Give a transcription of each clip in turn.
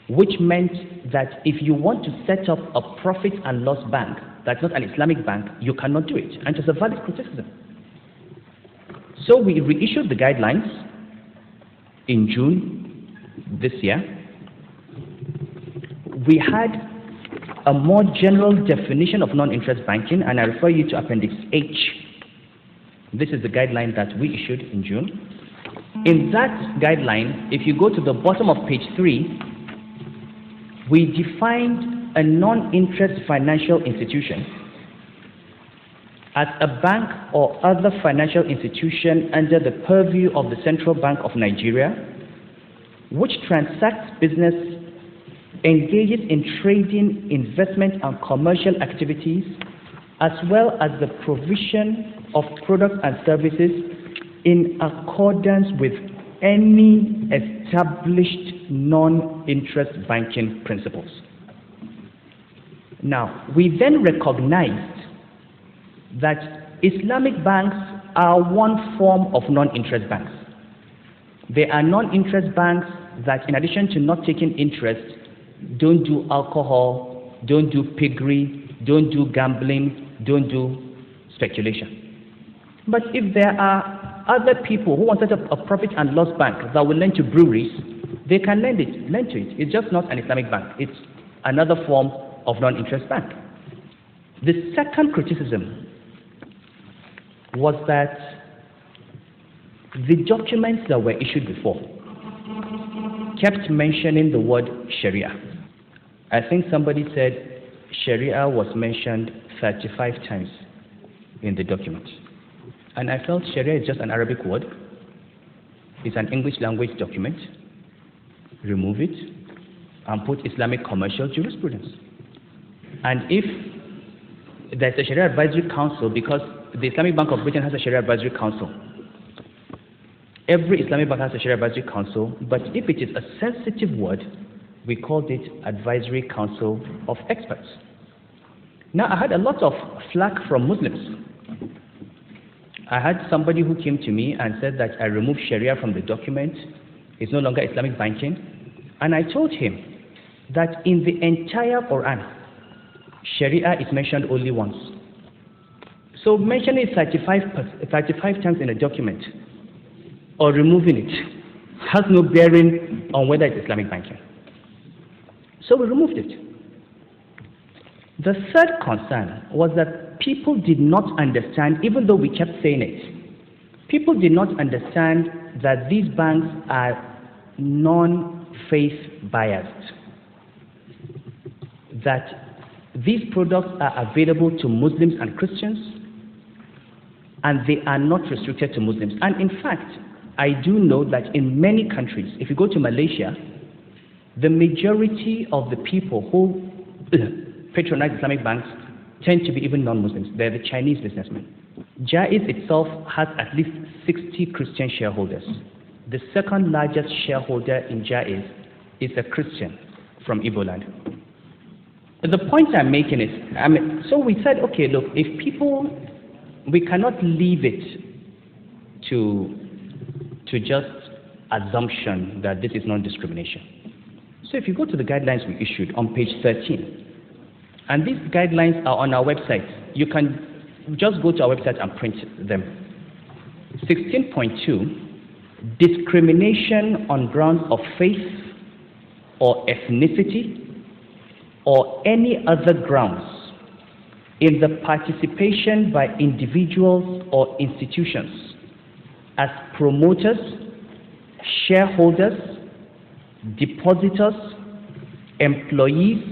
which meant that if you want to set up a profit and loss bank that's not an Islamic bank, you cannot do it. And it was a valid criticism. So we reissued the guidelines in June this year. We had a more general definition of non-interest banking, and I refer you to Appendix H. This is the guideline that we issued in June. In that guideline, if you go to the bottom of page 3, we defined a non-interest financial institution as a bank or other financial institution under the purview of the Central Bank of Nigeria, which transacts business, engages in trading, investment, and commercial activities, as well as the provision of products and services in accordance with any established non-interest banking principles. Now, we then recognized that Islamic banks are one form of non-interest banks. They are non-interest banks that, in addition to not taking interest, don't do alcohol, don't do piggery, don't do gambling, don't do speculation. But if there are other people who want to set up a profit and loss bank that will lend to breweries, they can lend to it. It's just not an Islamic bank. It's another form of non-interest bank. The second criticism was that the documents that were issued before kept mentioning the word Sharia. I think somebody said Sharia was mentioned 35 times in the document. And I felt Sharia is just an Arabic word. It's an English language document. Remove it and put Islamic commercial jurisprudence. And if there's a Sharia Advisory Council, because the Islamic Bank of Britain has a Sharia Advisory Council. Every Islamic bank has a Sharia Advisory Council, but if it is a sensitive word, we called it Advisory Council of Experts. Now, I had a lot of flack from Muslims. I had somebody who came to me and said that I removed Sharia from the document. It's no longer Islamic banking. And I told him that in the entire Quran, Sharia is mentioned only once. So mentioning it 35 times in a document or removing it has no bearing on whether it's Islamic banking. So we removed it. The third concern was that people did not understand, even though we kept saying it, people did not understand that these banks are non-faith biased. That these products are available to Muslims and Christians, and they are not restricted to Muslims. And in fact, I do know that in many countries, if you go to Malaysia, the majority of the people who patronize Islamic banks tend to be even non-Muslims. They're the Chinese businessmen. Jaiz itself has at least 60 Christian shareholders. The second largest shareholder in Jaiz is a Christian from Igbo land. The point I'm making is, so we said, okay, look, if people, we cannot leave it to just assumption that this is non-discrimination. So if you go to the guidelines we issued on page 13, and these guidelines are on our website, you can just go to our website and print them. 16.2, discrimination on grounds of faith or ethnicity or any other grounds in the participation by individuals or institutions as promoters, shareholders, depositors, employees,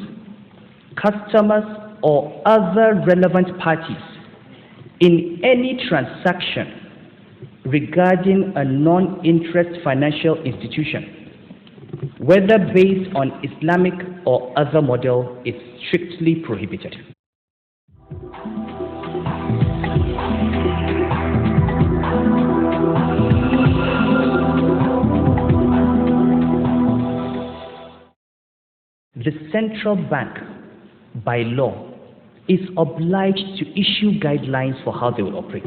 customers, or other relevant parties in any transaction regarding a non-interest financial institution, whether based on Islamic or other model, is strictly prohibited. The central bank, by law, is obliged to issue guidelines for how they will operate.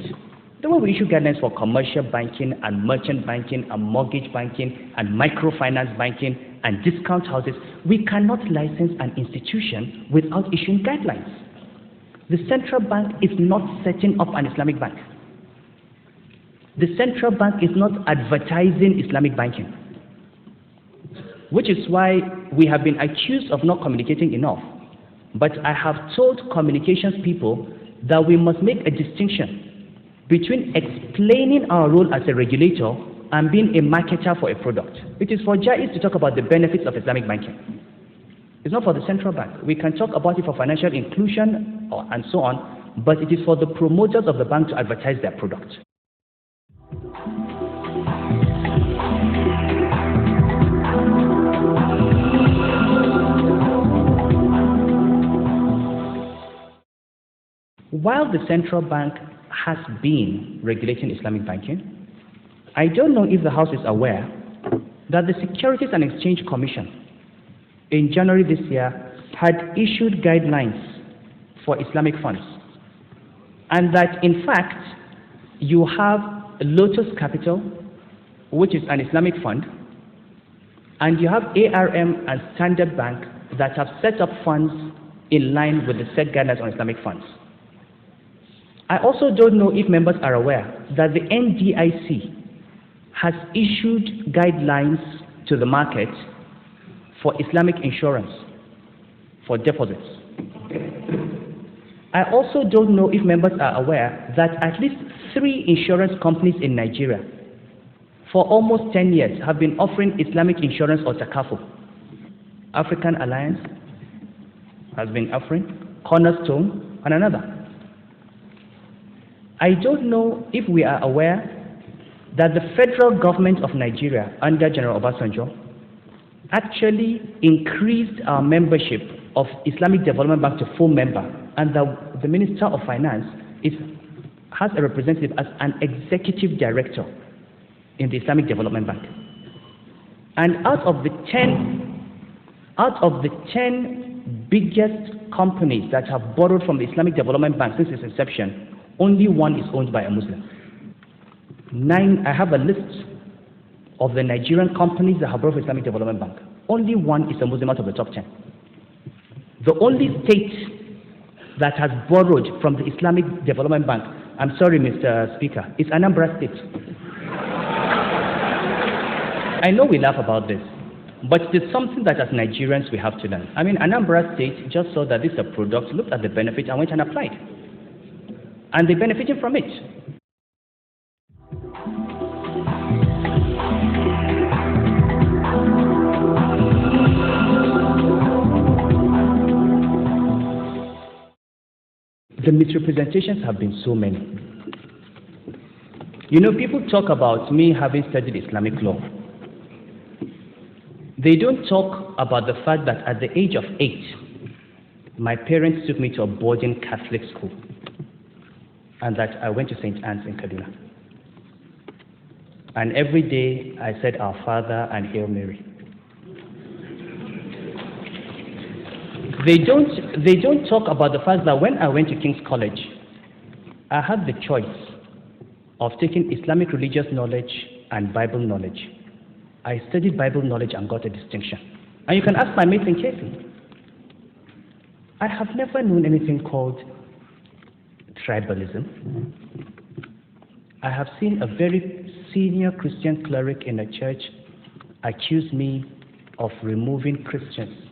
The way we issue guidelines for commercial banking and merchant banking and mortgage banking and microfinance banking and discount houses, we cannot license an institution without issuing guidelines. The central bank is not setting up an Islamic bank. The central bank is not advertising Islamic banking, which is why we have been accused of not communicating enough. But I have told communications people that we must make a distinction between explaining our role as a regulator and being a marketer for a product. It is for Jais to talk about the benefits of Islamic banking. It's not for the central bank. We can talk about it for financial inclusion and so on, but it is for the promoters of the bank to advertise their product. While the central bank has been regulating Islamic banking, I don't know if the House is aware that the Securities and Exchange Commission in January this year had issued guidelines for Islamic funds, and that in fact you have Lotus Capital, which is an Islamic fund, and you have ARM and Standard Bank that have set up funds in line with the set guidelines on Islamic funds. I also don't know if members are aware that the NDIC has issued guidelines to the market for Islamic insurance for deposits. I also don't know if members are aware that at least 3 insurance companies in Nigeria for almost 10 years have been offering Islamic insurance or takaful. African Alliance has been offering, Cornerstone, and another. I don't know if we are aware that the federal government of Nigeria under General Obasanjo actually increased our membership of Islamic Development Bank to full member, and the Minister of Finance has a representative as an executive director in the Islamic Development Bank. And out of the 10 biggest companies that have borrowed from the Islamic Development Bank since its inception, only 1 is owned by a Muslim. 9, I have a list of the Nigerian companies that have borrowed from Islamic Development Bank. Only 1 is a Muslim out of the top 10. The only state that has borrowed from the Islamic Development Bank, I'm sorry, Mr. Speaker, is Anambra State. I know we laugh about this, but it is something that as Nigerians we have to learn. I mean, Anambra State just saw that this is a product, looked at the benefit and went and applied. And they're benefiting from it. The misrepresentations have been so many. You know, people talk about me having studied Islamic law. They don't talk about the fact that at the age of 8, my parents took me to a boarding Catholic school, and that I went to St. Anne's in Kaduna. And every day I said Our Father and Hail Mary. They don't talk about the fact that when I went to King's College, I had the choice of taking Islamic religious knowledge and Bible knowledge. I studied Bible knowledge and got a distinction. And you can ask my mates in KC. I have never known anything called tribalism. I have seen a very senior Christian cleric in a church accuse me of removing Christians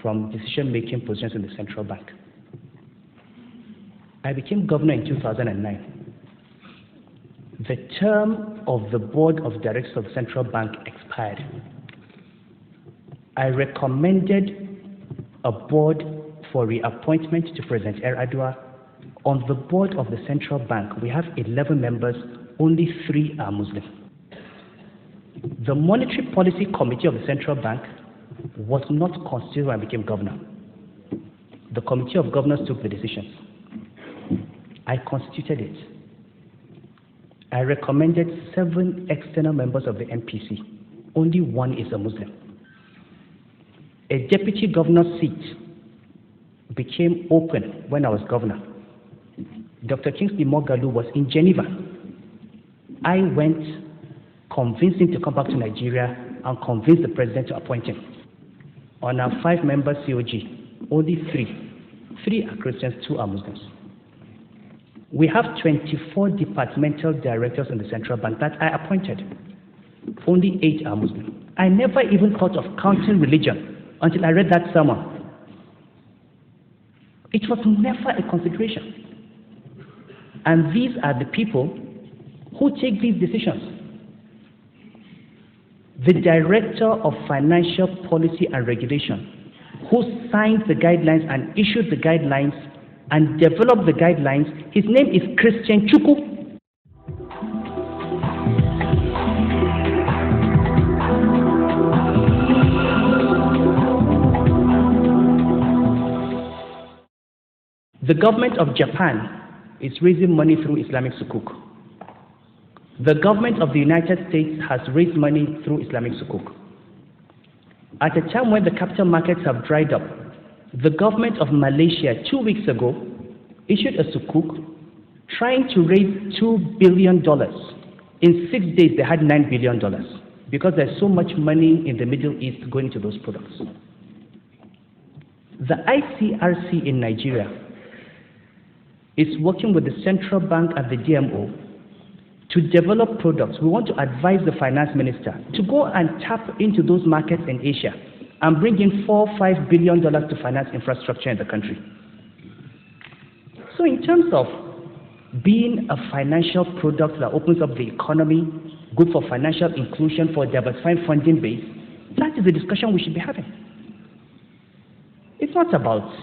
from decision-making positions in the central bank. I became governor in 2009. The term of the board of directors of the central bank expired. I recommended a board for reappointment to President Yar'Adua. On the board of the central bank, we have 11 members, only 3 are Muslim. The Monetary Policy Committee of the central bank was not constituted when I became governor. The Committee of Governors took the decisions. I constituted it. I recommended 7 external members of the MPC. Only 1 is a Muslim. A deputy governor's seat became open when I was governor. Dr. Kingsley Moghalu was in Geneva. I went, convinced him to come back to Nigeria, and convinced the president to appoint him. On our 5-member COG, only 3 are Christians, 2 are Muslims. We have 24 departmental directors in the central bank that I appointed. Only 8 are Muslim. I never even thought of counting religion until I read that sermon. It was never a consideration. And these are the people who take these decisions. The Director of Financial Policy and Regulation, who signed the guidelines and issued the guidelines and developed the guidelines, his name is Christian Chukwu. The government of Japan is raising money through Islamic Sukuk. The government of the United States has raised money through Islamic Sukuk. At a time when the capital markets have dried up, the government of Malaysia 2 weeks ago issued a Sukuk trying to raise $2 billion. In 6 days, they had $9 billion because there's so much money in the Middle East going into those products. The ICRC in Nigeria is working with the central bank and the DMO to develop products. We want to advise the finance minister to go and tap into those markets in Asia and bring in $4-5 billion to finance infrastructure in the country. So in terms of being a financial product that opens up the economy, good for financial inclusion, for diversifying funding base, that is the discussion we should be having. It's not about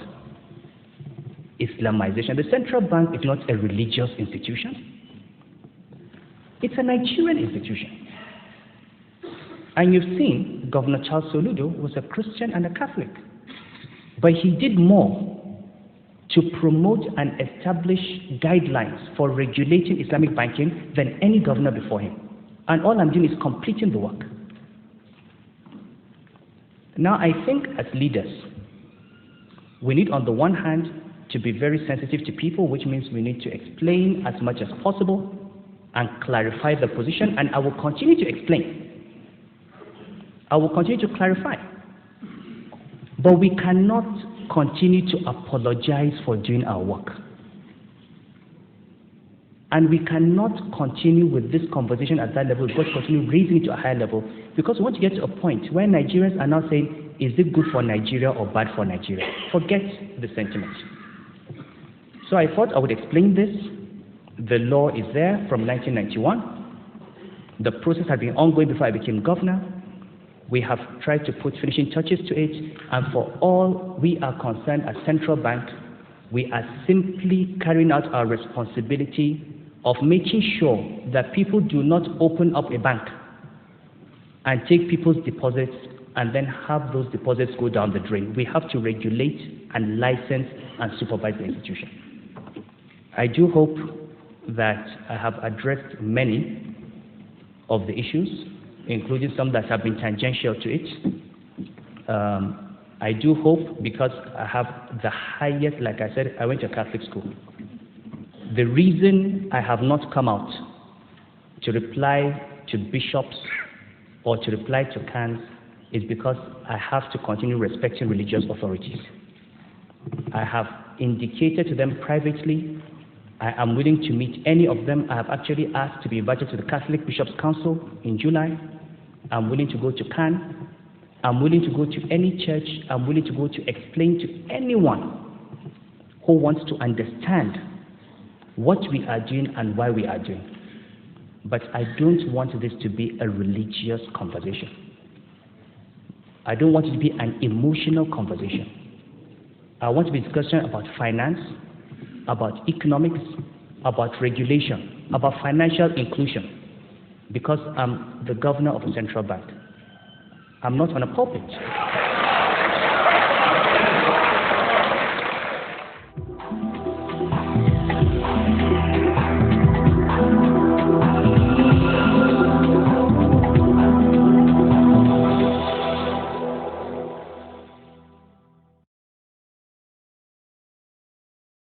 Islamization. The central bank is not a religious institution. It's a Nigerian institution. And you've seen Governor Charles Soludo was a Christian and a Catholic. But he did more to promote and establish guidelines for regulating Islamic banking than any governor before him. And all I'm doing is completing the work. Now, I think as leaders, we need on the one hand to be very sensitive to people, which means we need to explain as much as possible and clarify the position, and I will continue to explain. I will continue to clarify. But we cannot continue to apologize for doing our work. And we cannot continue with this conversation at that level. We've got to continue raising it to a higher level, because we want to get to a point where Nigerians are now saying, is it good for Nigeria or bad for Nigeria? Forget the sentiment. So I thought I would explain this. The law is there from 1991. The process had been ongoing before I became governor. We have tried to put finishing touches to it, and for all we are concerned as central bank, we are simply carrying out our responsibility of making sure that people do not open up a bank and take people's deposits and then have those deposits go down the drain. We have to regulate and license and supervise the institution. I do hope that I have addressed many of the issues, including some that have been tangential to it. I do hope, because I have the highest, like I said, I went to Catholic school. The reason I have not come out to reply to bishops or to reply to cans is because I have to continue respecting religious authorities. I have indicated to them privately I am willing to meet any of them. I have actually asked to be invited to the Catholic Bishops' Council in July. I'm willing to go to Cannes. I'm willing to go to any church. I'm willing to go to explain to anyone who wants to understand what we are doing and why we are doing. But I don't want this to be a religious conversation. I don't want it to be an emotional conversation. I want to be discussing about finance, about economics, about regulation, about financial inclusion, because I'm the governor of a central bank. I'm not on a pulpit.